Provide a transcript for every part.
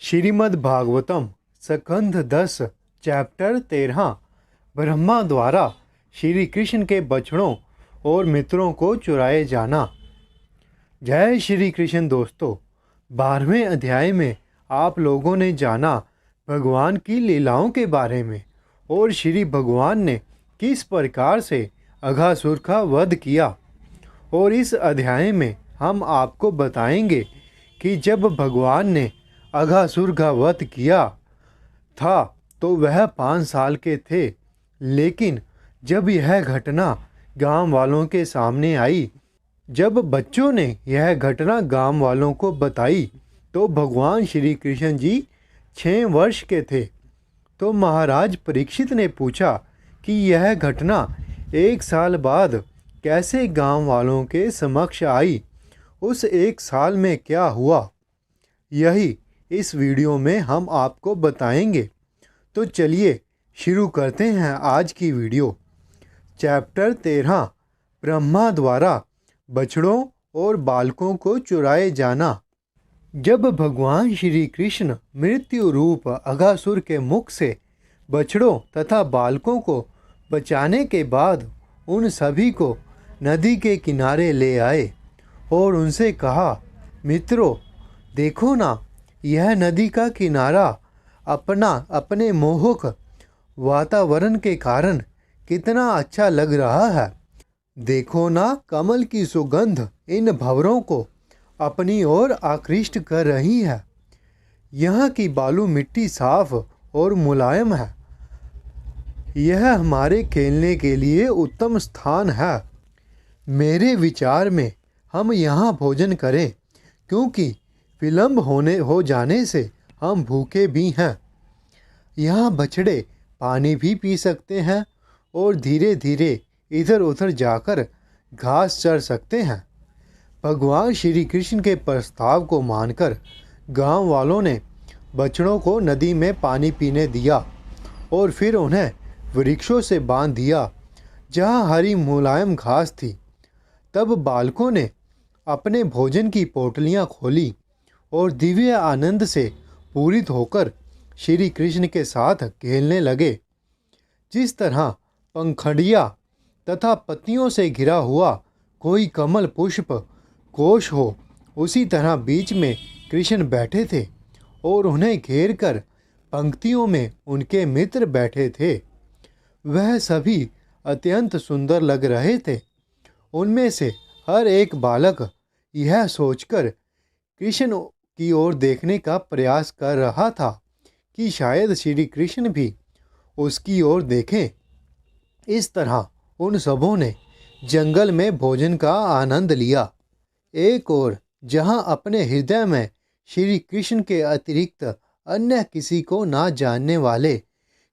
श्रीमद् भागवतम स्कंध 10 चैप्टर 13 ब्रह्मा द्वारा श्री कृष्ण के बछड़ों और मित्रों को चुराए जाना। जय श्री कृष्ण दोस्तों, 12वें अध्याय में आप लोगों ने जाना भगवान की लीलाओं के बारे में और श्री भगवान ने किस प्रकार से अघासुर का वध किया। और इस अध्याय में हम आपको बताएंगे कि जब भगवान ने अघासुर का वध किया था तो वह 5 साल के थे, लेकिन जब यह घटना गांव वालों के सामने आई, जब बच्चों ने यह घटना गांव वालों को बताई तो भगवान श्री कृष्ण जी 6 वर्ष के थे। तो महाराज परीक्षित ने पूछा कि यह घटना 1 साल बाद कैसे गांव वालों के समक्ष आई, उस 1 साल में क्या हुआ, यही इस वीडियो में हम आपको बताएंगे। तो चलिए शुरू करते हैं आज की वीडियो। चैप्टर 13 ब्रह्मा द्वारा बछड़ों और बालकों को चुराए जाना। जब भगवान श्री कृष्ण मृत्यु रूप अघासुर के मुख से बछड़ों तथा बालकों को बचाने के बाद उन सभी को नदी के किनारे ले आए और उनसे कहा, मित्रों देखो ना, यह नदी का किनारा अपने मोहक वातावरण के कारण कितना अच्छा लग रहा है। देखो ना, कमल की सुगंध इन भंवरों को अपनी ओर आकृष्ट कर रही है। यहाँ की बालू मिट्टी साफ और मुलायम है। यह हमारे खेलने के लिए उत्तम स्थान है। मेरे विचार में हम यहाँ भोजन करें, क्योंकि विलंब हो जाने से हम भूखे भी हैं। यहाँ बछड़े पानी भी पी सकते हैं और धीरे धीरे इधर उधर जाकर घास चर सकते हैं। भगवान श्री कृष्ण के प्रस्ताव को मानकर गांव वालों ने बछड़ों को नदी में पानी पीने दिया और फिर उन्हें वृक्षों से बांध दिया जहाँ हरी मुलायम घास थी। तब बालकों ने अपने भोजन की पोटलियाँ खोली और दिव्य आनंद से पूरित होकर श्री कृष्ण के साथ खेलने लगे। जिस तरह पंखड़िया तथा पत्तियों से घिरा हुआ कोई कमल पुष्प कोश हो, उसी तरह बीच में कृष्ण बैठे थे और उन्हें घेर कर पंक्तियों में उनके मित्र बैठे थे। वह सभी अत्यंत सुंदर लग रहे थे। उनमें से हर एक बालक यह सोचकर कृष्ण की ओर देखने का प्रयास कर रहा था कि शायद श्री कृष्ण भी उसकी ओर देखें। इस तरह उन सबों ने जंगल में भोजन का आनंद लिया। एक और जहां अपने हृदय में श्री कृष्ण के अतिरिक्त अन्य किसी को ना जानने वाले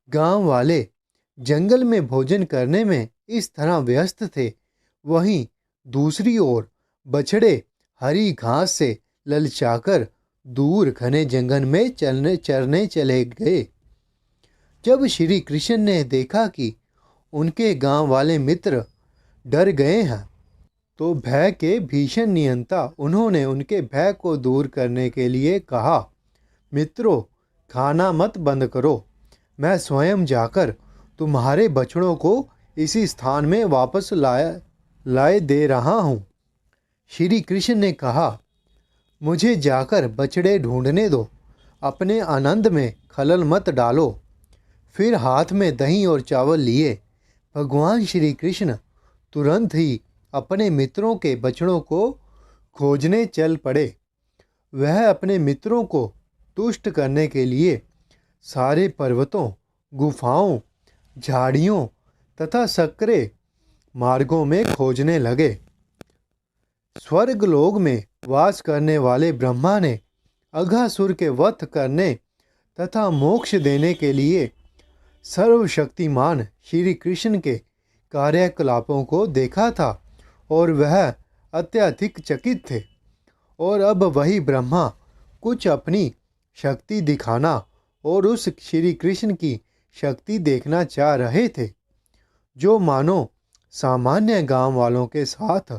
गांव वाले जंगल में भोजन करने में इस तरह व्यस्त थे, वहीं दूसरी ओर बछड़े हरी घास से ललचाकर दूर घने जंगल में चरने चले गए। जब श्री कृष्ण ने देखा कि उनके गांव वाले मित्र डर गए हैं, तो भय के भीषण नियंता उन्होंने उनके भय को दूर करने के लिए कहा, मित्रों खाना मत बंद करो, मैं स्वयं जाकर तुम्हारे बछड़ों को इसी स्थान में वापस लाए दे रहा हूँ। श्री कृष्ण ने कहा, मुझे जाकर बछड़े ढूंढने दो, अपने आनंद में खलल मत डालो। फिर हाथ में दही और चावल लिए भगवान श्री कृष्ण तुरंत ही अपने मित्रों के बछड़ों को खोजने चल पड़े। वह अपने मित्रों को तुष्ट करने के लिए सारे पर्वतों, गुफाओं, झाड़ियों तथा सकरे मार्गों में खोजने लगे। स्वर्गलोक में वास करने वाले ब्रह्मा ने अघासुर के वध करने तथा मोक्ष देने के लिए सर्वशक्तिमान श्री कृष्ण के कार्यकलापों को देखा था और वह अत्यधिक चकित थे। और अब वही ब्रह्मा कुछ अपनी शक्ति दिखाना और उस श्री कृष्ण की शक्ति देखना चाह रहे थे, जो मानो सामान्य गांव वालों के साथ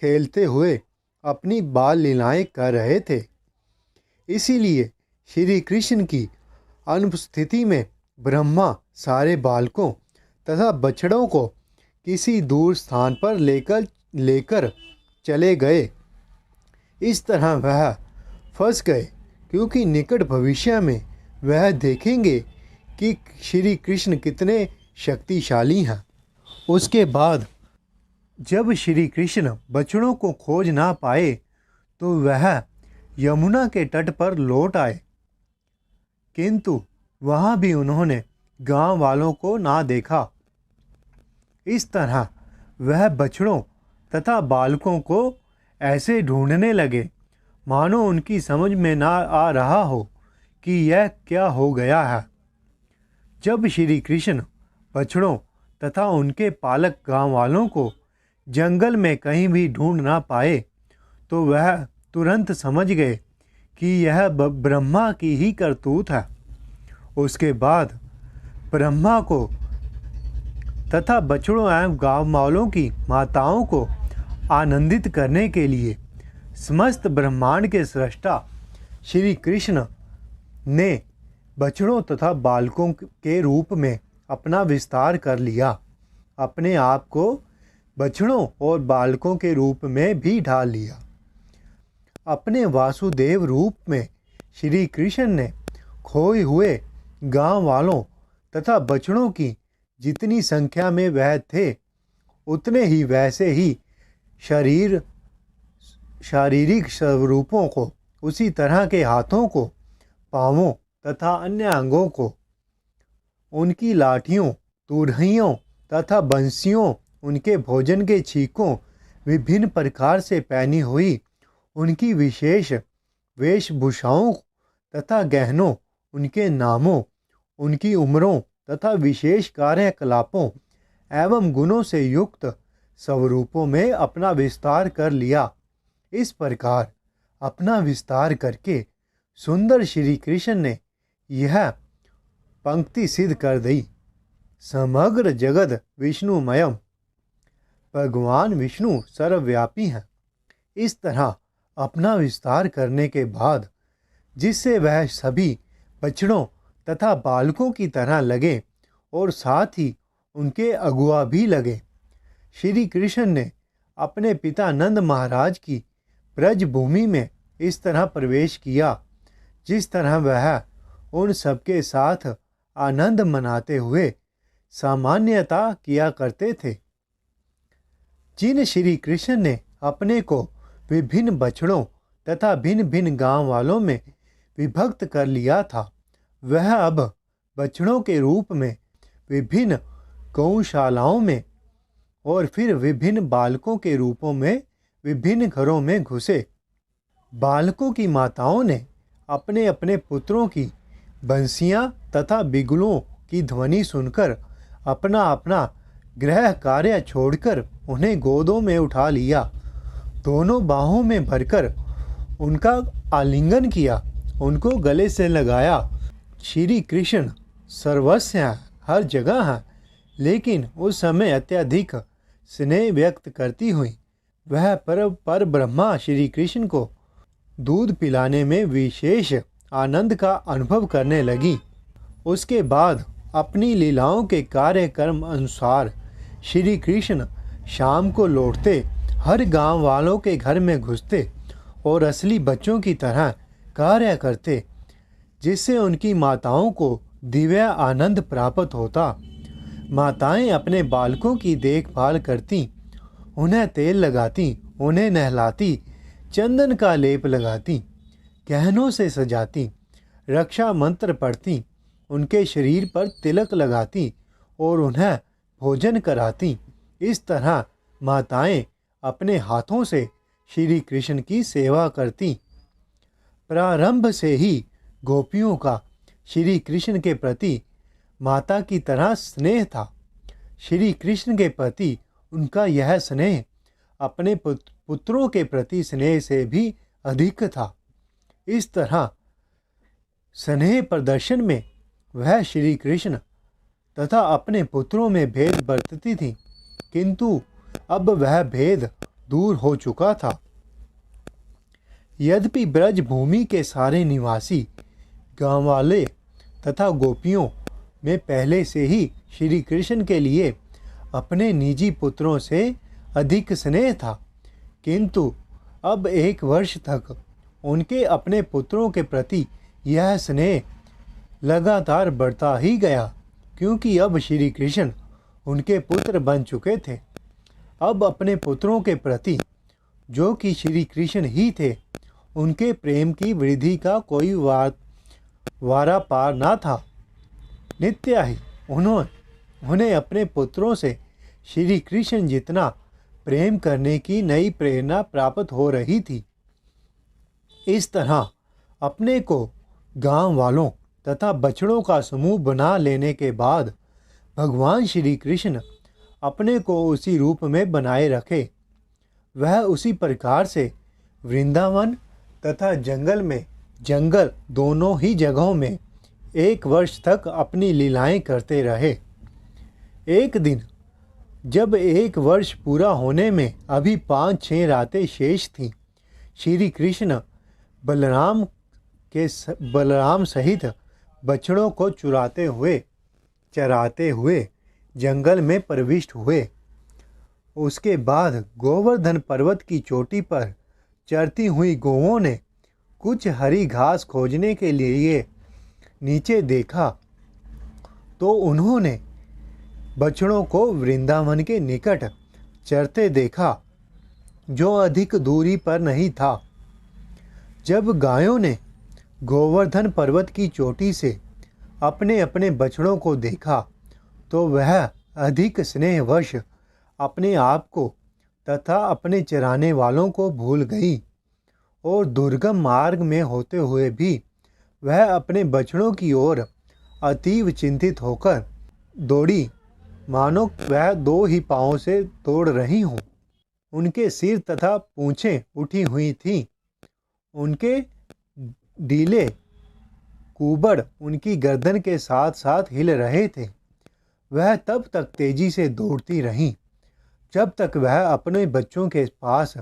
खेलते हुए अपनी बाल लीलाएं कर रहे थे। इसीलिए श्री कृष्ण की अनुपस्थिति में ब्रह्मा सारे बालकों तथा बछड़ों को किसी दूर स्थान पर लेकर चले गए। इस तरह वह फंस गए, क्योंकि निकट भविष्य में वह देखेंगे कि श्री कृष्ण कितने शक्तिशाली हैं। उसके बाद जब श्री कृष्ण बछड़ों को खोज ना पाए तो वह यमुना के तट पर लौट आए, किंतु वहाँ भी उन्होंने गांव वालों को ना देखा। इस तरह वह बछड़ों तथा बालकों को ऐसे ढूंढने लगे मानो उनकी समझ में ना आ रहा हो कि यह क्या हो गया है। जब श्री कृष्ण बछड़ों तथा उनके पालक गांव वालों को जंगल में कहीं भी ढूंढ ना पाए तो वह तुरंत समझ गए कि यह ब्रह्मा की ही करतूत है। उसके बाद ब्रह्मा को तथा बछड़ों एवं गांव वालों की माताओं को आनंदित करने के लिए समस्त ब्रह्मांड के सृष्टा श्री कृष्ण ने बछड़ों तथा बालकों के रूप में अपना विस्तार कर लिया। अपने आप को बछड़ों और बालकों के रूप में भी ढाल लिया। अपने वासुदेव रूप में श्री कृष्ण ने खोए हुए गांव वालों तथा बछड़ों की जितनी संख्या में वह थे उतने ही वैसे ही शारीरिक स्वरूपों को, उसी तरह के हाथों को, पांवों तथा अन्य अंगों को, उनकी लाठियों, तुरहियों तथा बंसियों, उनके भोजन के छीकों, विभिन्न प्रकार से पहनी हुई उनकी विशेष वेशभूषाओं तथा गहनों, उनके नामों, उनकी उम्रों तथा विशेष कार्यकलापों एवं गुणों से युक्त स्वरूपों में अपना विस्तार कर लिया। इस प्रकार अपना विस्तार करके सुंदर श्री कृष्ण ने यह पंक्ति सिद्ध कर दी। समग्र जगत विष्णुमयम, भगवान विष्णु सर्वव्यापी हैं। इस तरह अपना विस्तार करने के बाद जिससे वह सभी बछड़ों तथा बालकों की तरह लगे और साथ ही उनके अगुआ भी लगे। श्री कृष्ण ने अपने पिता नंद महाराज की ब्रज भूमि में इस तरह प्रवेश किया जिस तरह वह उन सबके साथ आनंद मनाते हुए सामान्यता किया करते थे। जिन श्री कृष्ण ने अपने को विभिन्न बछड़ों तथा भिन्न भिन्न गांव वालों में विभक्त कर लिया था, वह अब बछड़ों के रूप में विभिन्न गौशालाओं में और फिर विभिन्न बालकों के रूपों में विभिन्न घरों में घुसे। बालकों की माताओं ने अपने अपने पुत्रों की बंसियां तथा बिगुलों की ध्वनि सुनकर अपना अपना गृह कार्य छोड़कर उन्हें गोदों में उठा लिया, दोनों बाहों में भरकर उनका आलिंगन किया, उनको गले से लगाया। श्री कृष्ण सर्वस्व हैं, हर जगह हैं, लेकिन उस समय अत्यधिक स्नेह व्यक्त करती हुई वह पर ब्रह्मा श्री कृष्ण को दूध पिलाने में विशेष आनंद का अनुभव करने लगी। उसके बाद अपनी लीलाओं के कार्यक्रम अनुसार श्री कृष्ण शाम को लौटते हर गांव वालों के घर में घुसते और असली बच्चों की तरह कार्य करते, जिससे उनकी माताओं को दिव्य आनंद प्राप्त होता। माताएं अपने बालकों की देखभाल करती, उन्हें तेल लगाती, उन्हें नहलाती, चंदन का लेप लगाती, गहनों से सजाती, रक्षा मंत्र पढ़ती, उनके शरीर पर तिलक लगाती और उन्हें भोजन कराती। इस तरह माताएं अपने हाथों से श्री कृष्ण की सेवा करती। प्रारंभ से ही गोपियों का श्री कृष्ण के प्रति माता की तरह स्नेह था। श्री कृष्ण के प्रति उनका यह स्नेह अपने पुत्रों के प्रति स्नेह से भी अधिक था। इस तरह स्नेह प्रदर्शन में वह श्री कृष्ण तथा अपने पुत्रों में भेद बरतती थी, किंतु अब वह भेद दूर हो चुका था। यद्यपि ब्रज भूमि के सारे निवासी गांव वाले तथा गोपियों में पहले से ही श्री कृष्ण के लिए अपने निजी पुत्रों से अधिक स्नेह था, किंतु अब 1 वर्ष तक उनके अपने पुत्रों के प्रति यह स्नेह लगातार बढ़ता ही गया, क्योंकि अब श्री कृष्ण उनके पुत्र बन चुके थे। अब अपने पुत्रों के प्रति, जो कि श्री कृष्ण ही थे, उनके प्रेम की वृद्धि का कोई वारा पार ना था। नित्य ही उन्हें अपने पुत्रों से श्री कृष्ण जितना प्रेम करने की नई प्रेरणा प्राप्त हो रही थी। इस तरह अपने को गांव वालों तथा बछड़ों का समूह बना लेने के बाद भगवान श्री कृष्ण अपने को उसी रूप में बनाए रखे। वह उसी प्रकार से वृंदावन तथा जंगल दोनों ही जगहों में 1 वर्ष तक अपनी लीलाएं करते रहे। एक दिन जब 1 वर्ष पूरा होने में अभी 5-6 रातें शेष थीं, श्री कृष्ण बलराम सहित बछड़ों को चराते हुए जंगल में प्रविष्ट हुए। उसके बाद गोवर्धन पर्वत की चोटी पर चरती हुई गौओं ने कुछ हरी घास खोजने के लिए नीचे देखा, तो उन्होंने बछड़ों को वृंदावन के निकट चरते देखा, जो अधिक दूरी पर नहीं था। जब गायों ने गोवर्धन पर्वत की चोटी से अपने अपने बछड़ों को देखा, तो वह अधिक स्नेहवश अपने आप को तथा अपने चराने वालों को भूल गई और दुर्गम मार्ग में होते हुए भी वह अपने बछड़ों की ओर अतीव चिंतित होकर दौड़ी, मानो वह 2 ही पाँवों से दौड़ रही हों। उनके सिर तथा पूंछें उठी हुई थीं। उनके डीले कुबड़ उनकी गर्दन के साथ साथ हिल रहे थे। वह तब तक तेजी से दौड़ती रहीं जब तक वह अपने बच्चों के पास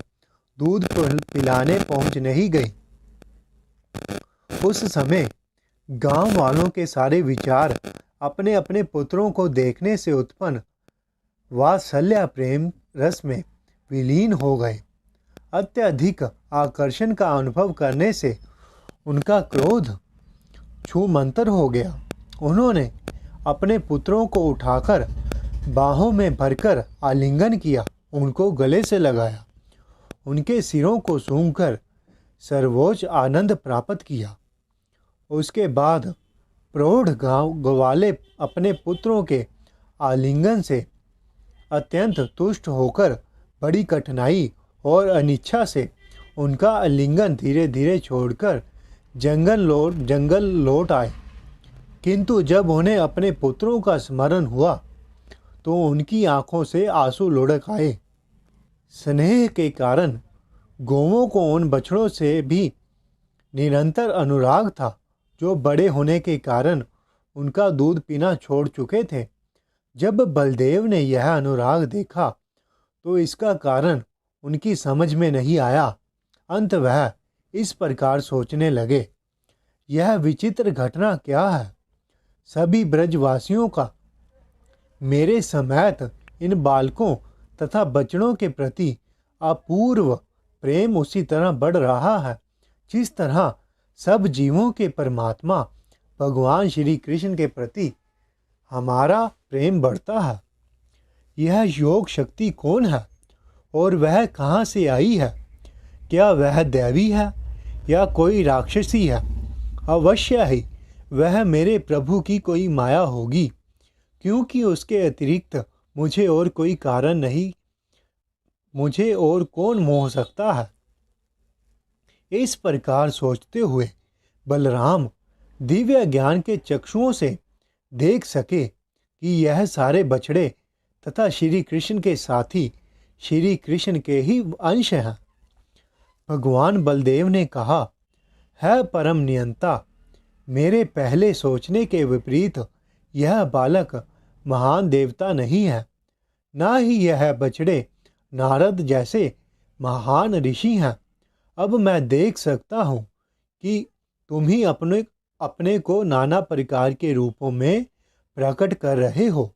दूध पिलाने पहुंच नहीं गई। उस समय गांव वालों के सारे विचार अपने अपने पुत्रों को देखने से उत्पन्न वात्सल्य प्रेम रस में विलीन हो गए। अत्यधिक आकर्षण का अनुभव करने से उनका क्रोध छूमंतर हो गया। उन्होंने अपने पुत्रों को उठाकर बाहों में भरकर आलिंगन किया, उनको गले से लगाया, उनके सिरों को सूंघकर सर्वोच्च आनंद प्राप्त किया। उसके बाद प्रौढ़ ग्वाले अपने पुत्रों के आलिंगन से अत्यंत तुष्ट होकर बड़ी कठिनाई और अनिच्छा से उनका आलिंगन धीरे धीरे छोड़कर जंगल लौट आए। किंतु जब उन्हें अपने पुत्रों का स्मरण हुआ तो उनकी आंखों से आंसू लुढ़क आए। स्नेह के कारण गौओं को उन बछड़ों से भी निरंतर अनुराग था, जो बड़े होने के कारण उनका दूध पीना छोड़ चुके थे। जब बलदेव ने यह अनुराग देखा तो इसका कारण उनकी समझ में नहीं आया। अंत वह इस प्रकार सोचने लगे, यह विचित्र घटना क्या है। सभी ब्रजवासियों का मेरे समेत इन बालकों तथा बछड़ों के प्रति अपूर्व प्रेम उसी तरह बढ़ रहा है जिस तरह सब जीवों के परमात्मा भगवान श्री कृष्ण के प्रति हमारा प्रेम बढ़ता है। यह योग शक्ति कौन है और वह कहाँ से आई है? क्या वह दैवी है या कोई राक्षसी है? अवश्य ही वह मेरे प्रभु की कोई माया होगी, क्योंकि उसके अतिरिक्त मुझे और कोई कारण नहीं, मुझे और कौन मोह सकता है। इस प्रकार सोचते हुए बलराम दिव्य ज्ञान के चक्षुओं से देख सके कि यह सारे बछड़े तथा श्री कृष्ण के साथी श्री कृष्ण के ही अंश हैं। भगवान बलदेव ने कहा, है परम नियंता, मेरे पहले सोचने के विपरीत यह बालक महान देवता नहीं है, ना ही यह बछड़े नारद जैसे महान ऋषि हैं। अब मैं देख सकता हूँ कि तुम ही अपने को नाना प्रकार के रूपों में प्रकट कर रहे हो।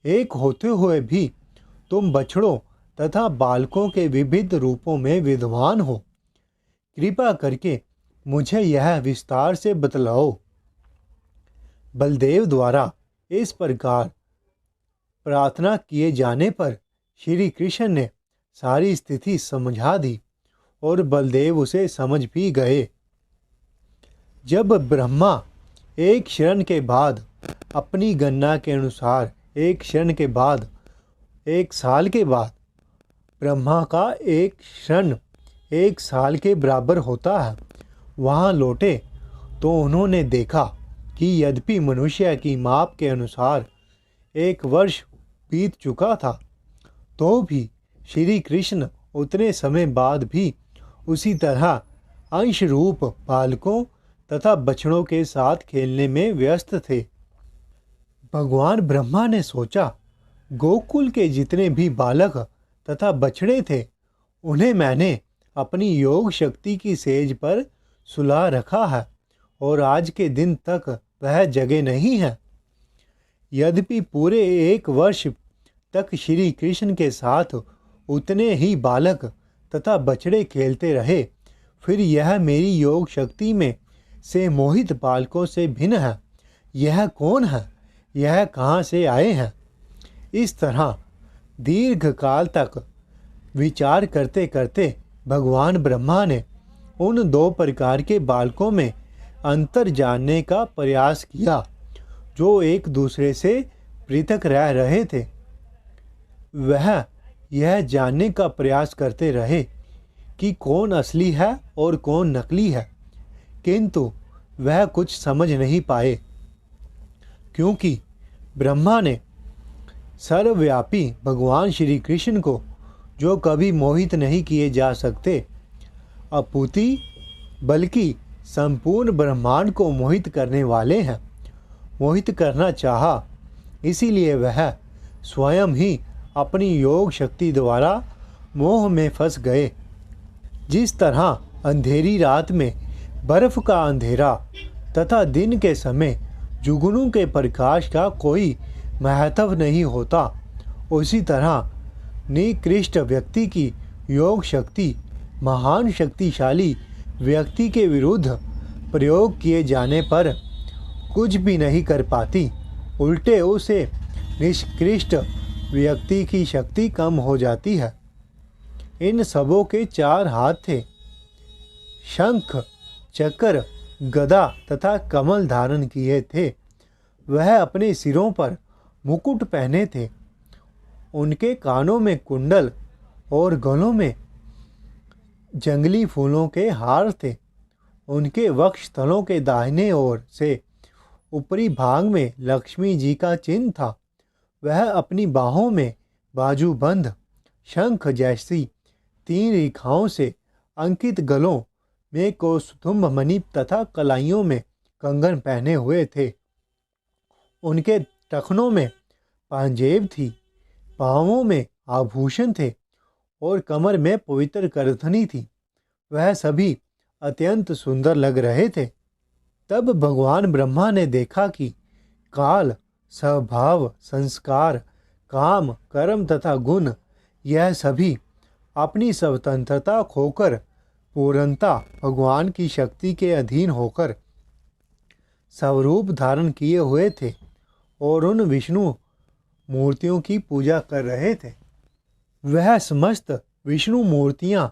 एक होते हुए भी तुम बछड़ों तथा बालकों के विविध रूपों में विद्वान हो। कृपा करके मुझे यह विस्तार से बतलाओ। बलदेव द्वारा इस प्रकार प्रार्थना किए जाने पर श्री कृष्ण ने सारी स्थिति समझा दी और बलदेव उसे समझ भी गए। जब ब्रह्मा एक क्षण के बाद अपनी गणना के अनुसार एक क्षण के बाद 1 साल के बाद ब्रह्मा का एक क्षण 1 साल के बराबर होता है, वहाँ लौटे तो उन्होंने देखा कि यद्यपि मनुष्य की माप के अनुसार 1 वर्ष बीत चुका था, तो भी श्री कृष्ण उतने समय बाद भी उसी तरह अंश रूप बालकों तथा बछड़ों के साथ खेलने में व्यस्त थे। भगवान ब्रह्मा ने सोचा, गोकुल के जितने भी बालक तथा बछड़े थे, उन्हें मैंने अपनी योग शक्ति की सेज पर सुला रखा है और आज के दिन तक वह जगे नहीं है। यद्यपि पूरे 1 वर्ष तक श्री कृष्ण के साथ उतने ही बालक तथा बछड़े खेलते रहे, फिर यह मेरी योग शक्ति में से मोहित बालकों से भिन्न है। यह कौन है? यह कहाँ से आए हैं? इस तरह दीर्घ काल तक विचार करते करते भगवान ब्रह्मा ने उन 2 प्रकार के बालकों में अंतर जानने का प्रयास किया जो एक दूसरे से पृथक रह रहे थे। वह यह जानने का प्रयास करते रहे कि कौन असली है और कौन नकली है, किंतु वह कुछ समझ नहीं पाए, क्योंकि ब्रह्मा ने सर्वव्यापी भगवान श्री कृष्ण को, जो कभी मोहित नहीं किए जा सकते, अपूर्ति बल्कि संपूर्ण ब्रह्मांड को मोहित करने वाले हैं, मोहित करना चाहा। इसीलिए वह स्वयं ही अपनी योग शक्ति द्वारा मोह में फंस गए। जिस तरह अंधेरी रात में बर्फ का अंधेरा तथा दिन के समय जुगनू के प्रकाश का कोई महत्व नहीं होता, उसी तरह निकृष्ट व्यक्ति की योग शक्ति महान शक्तिशाली व्यक्ति के विरुद्ध प्रयोग किए जाने पर कुछ भी नहीं कर पाती। उल्टे उसे निष्कृष्ट व्यक्ति की शक्ति कम हो जाती है। इन सबों के 4 हाथ थे। शंख, चक्र, गदा तथा कमल धारण किए थे। वह अपने सिरों पर मुकुट पहने थे। उनके कानों में कुंडल और गलों में जंगली फूलों के हार थे। उनके वक्ष स्थलों के दाहिने ओर से ऊपरी भाग में लक्ष्मी जी का चिन्ह था। वह अपनी बाहों में बाजूबंद शंख जैसी 3 रेखाओं से अंकित गलों में कौस्तुभ मणि तथा कलाइयों में कंगन पहने हुए थे। उनके टखनों में पांजेब थी, पांवों में आभूषण थे और कमर में पवित्र करधनी थी। वह सभी अत्यंत सुंदर लग रहे थे। तब भगवान ब्रह्मा ने देखा कि काल, स्वभाव, संस्कार, काम, कर्म तथा गुण, यह सभी अपनी स्वतंत्रता खोकर पूर्णता भगवान की शक्ति के अधीन होकर स्वरूप धारण किए हुए थे और उन विष्णु मूर्तियों की पूजा कर रहे थे। वह समस्त विष्णु मूर्तियां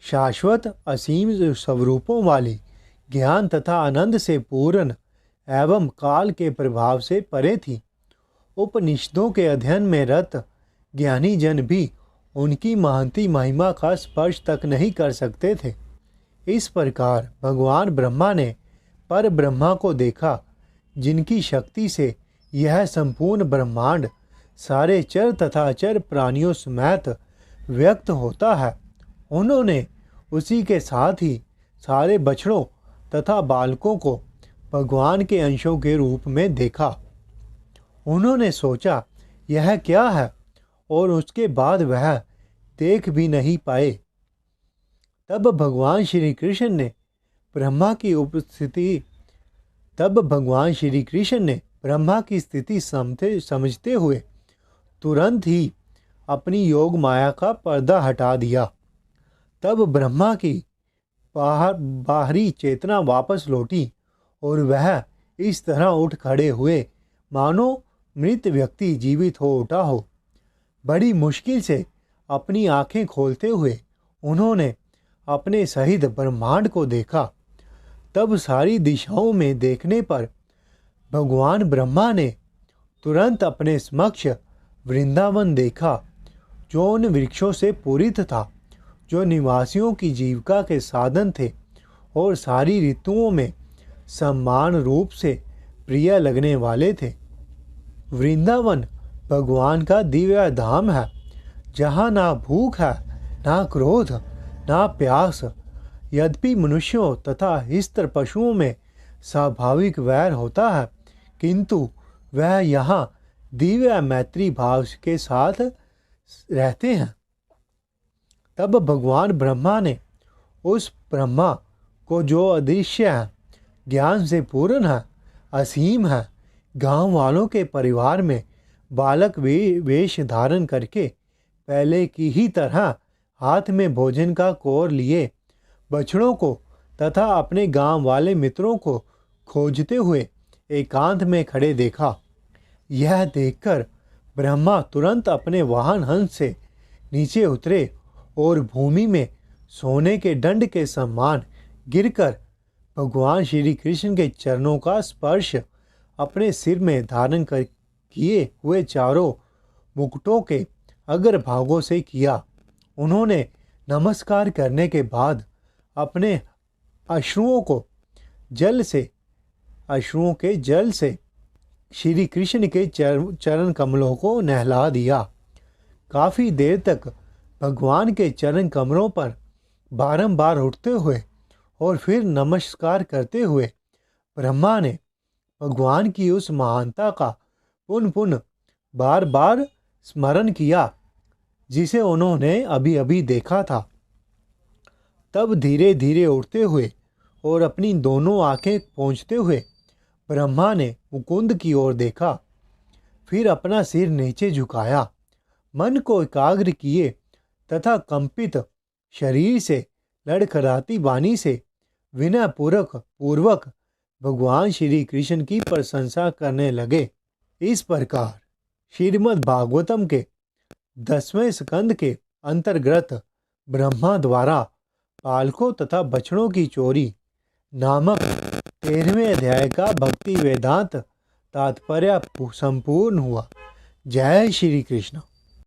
शाश्वत असीम स्वरूपों वाली, ज्ञान तथा आनंद से पूर्ण एवं काल के प्रभाव से परे थी। उपनिषदों के अध्ययन में रत ज्ञानी जन भी उनकी महंती महिमा का स्पर्श तक नहीं कर सकते थे। इस प्रकार भगवान ब्रह्मा ने पर ब्रह्मा को देखा, जिनकी शक्ति से यह संपूर्ण ब्रह्मांड सारे चर तथा अचर प्राणियों समेत व्यक्त होता है। उन्होंने उसी के साथ ही सारे बछड़ों तथा बालकों को भगवान के अंशों के रूप में देखा। उन्होंने सोचा, यह क्या है, और उसके बाद वह देख भी नहीं पाए। तब भगवान श्री कृष्ण ने ब्रह्मा की उपस्थिति तब भगवान श्री कृष्ण ने ब्रह्मा की स्थिति समझते हुए तुरंत ही अपनी योग माया का पर्दा हटा दिया। तब ब्रह्मा की बाहरी चेतना वापस लौटी और वह इस तरह उठ खड़े हुए मानो मृत व्यक्ति जीवित हो उठा हो। बड़ी मुश्किल से अपनी आंखें खोलते हुए उन्होंने अपने सहित ब्रह्मांड को देखा। तब सारी दिशाओं में देखने पर भगवान ब्रह्मा ने तुरंत अपने समक्ष वृंदावन देखा, जो उन वृक्षों से पूरित था, जो निवासियों की जीविका के साधन थे और सारी ऋतुओं में समान रूप से प्रिय लगने वाले थे। वृंदावन भगवान का दिव्य धाम है, जहाँ ना भूख है, ना क्रोध, ना प्यास। यद्यपि मनुष्यों तथा हिंस्र पशुओं में स्वाभाविक वैर होता है, किंतु वह यहाँ दिव्य मैत्री भाव के साथ रहते हैं। तब भगवान ब्रह्मा ने उस ब्रह्मा को, जो अदृश्य है, ज्ञान से पूर्ण है, असीम है, गांव वालों के परिवार में बालक वेश धारण करके पहले की ही तरह हाथ में भोजन का कौर लिए बछड़ों को तथा अपने गांव वाले मित्रों को खोजते हुए एकांत में खड़े देखा। यह देखकर ब्रह्मा तुरंत अपने वाहन हंस से नीचे उतरे और भूमि में सोने के दंड के समान गिरकर भगवान श्री कृष्ण के चरणों का स्पर्श अपने सिर में धारण कर किए हुए चारों मुकुटों के अग्रभागों से किया। उन्होंने नमस्कार करने के बाद अपने अश्रुओं के जल से श्री कृष्ण के चरण कमलों को नहला दिया। काफ़ी देर तक भगवान के चरण कमलों पर बारंबार उठते हुए और फिर नमस्कार करते हुए ब्रह्मा ने भगवान की उस महानता का पुनः बार बार स्मरण किया, जिसे उन्होंने अभी अभी देखा था। तब धीरे धीरे उठते हुए और अपनी दोनों आंखें पोंछते हुए ब्रह्मा ने मुकुंद की ओर देखा, फिर अपना सिर नीचे झुकाया, मन को एकाग्र किए तथा कंपित शरीर से लड़खड़ाती वाणी से विनय पूर्वक भगवान श्री कृष्ण की प्रशंसा करने लगे। इस प्रकार श्रीमद् भागवतम के 10वें स्कंद के अंतर्गत ब्रह्मा द्वारा बालकों तथा बछड़ों की चोरी नामक 13वें अध्याय का भक्ति वेदांत तात्पर्य संपूर्ण हुआ। जय श्री कृष्ण।